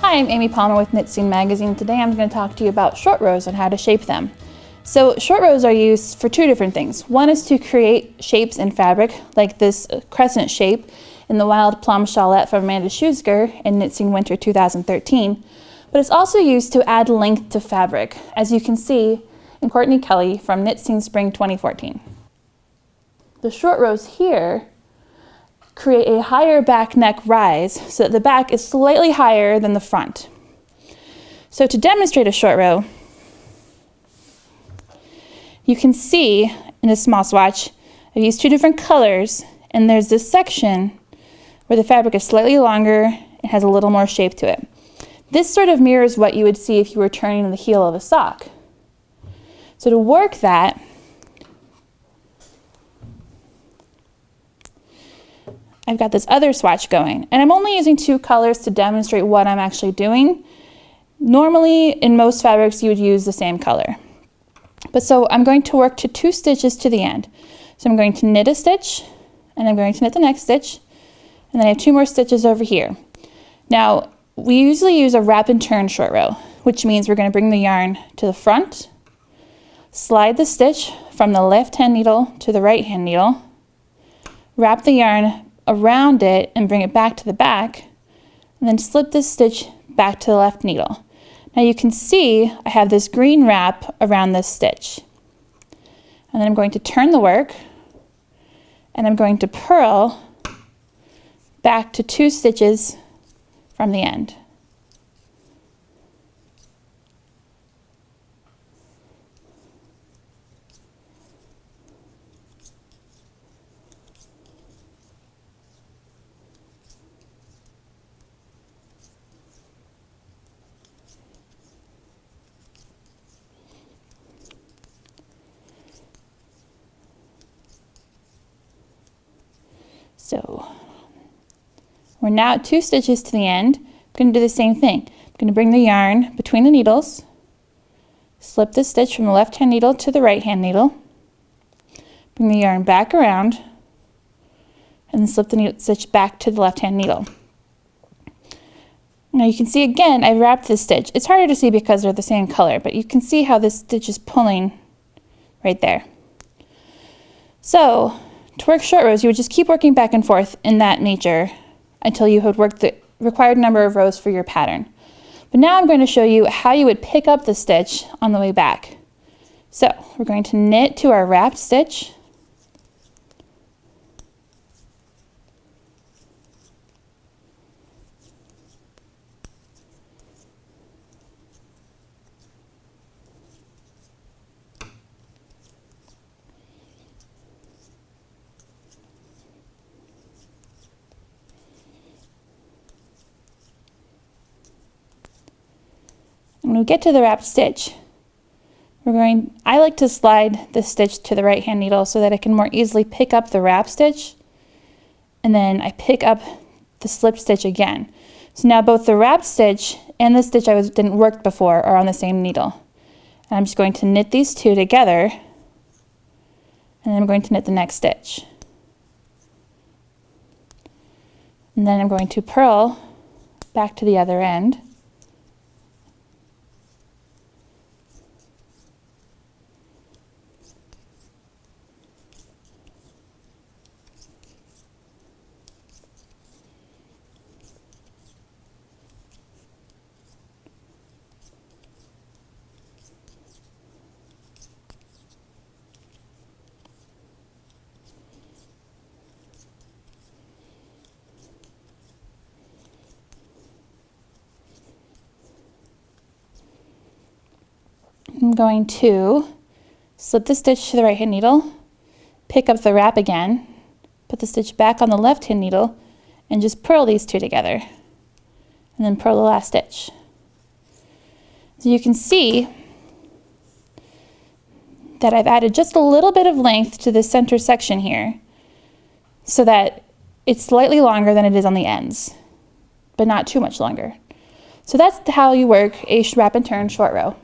Hi, I'm Amy Palmer with Knit Scene Magazine. Today I'm going to talk to you about short rows and how to shape them. So short rows are used for two different things. One is to create shapes in fabric, like this crescent shape in the Wild Plum Shawlette from Amanda Schuzger in Knit Scene Winter 2013. But it's also used to add length to fabric, as you can see in Courtney Kelly from Knit Scene Spring 2014. The short rows here create a higher back neck rise so that the back is slightly higher than the front. So to demonstrate a short row, you can see in this small swatch, I've used two different colors, and there's this section where the fabric is slightly longer and has a little more shape to it. This sort of mirrors what you would see if you were turning the heel of a sock. So to work that, I've got this other swatch going, and I'm only using two colors to demonstrate what I'm actually doing. Normally, in most fabrics, you would use the same color. But so I'm going to work to 2 stitches to the end. So I'm going to knit a stitch, and I'm going to knit the next stitch, and then I have 2 more stitches over here. Now, we usually use a wrap and turn short row, which means we're going to bring the yarn to the front, slide the stitch from the left-hand needle to the right-hand needle, wrap the yarn around it and bring it back to the back, and then slip this stitch back to the left needle. Now you can see I have this green wrap around this stitch. And then I'm going to turn the work, and I'm going to purl back to 2 stitches from the end. So we're now at 2 stitches to the end. I'm going to do the same thing. I'm going to bring the yarn between the needles, slip the stitch from the left-hand needle to the right-hand needle, bring the yarn back around, and then slip the stitch back to the left-hand needle. Now you can see again, I wrapped this stitch. It's harder to see because they're the same color, but you can see how this stitch is pulling right there. So to work short rows, you would just keep working back and forth in that nature until you had worked the required number of rows for your pattern. But now I'm going to show you how you would pick up the stitch on the way back. So we're going to knit to our wrapped stitch, when we get to the wrapped stitch, I like to slide the stitch to the right hand needle so that I can more easily pick up the wrap stitch, and then I pick up the slip stitch again. So now both the wrap stitch and the stitch I didn't work before are on the same needle. And I'm just going to knit these two together, and then I'm going to knit the next stitch. And then I'm going to purl back to the other end. I'm going to slip the stitch to the right hand needle, pick up the wrap again, put the stitch back on the left hand needle, and just purl these two together, and then purl the last stitch. So you can see that I've added just a little bit of length to the center section here so that it's slightly longer than it is on the ends, but not too much longer. So that's how you work a wrap and turn short row.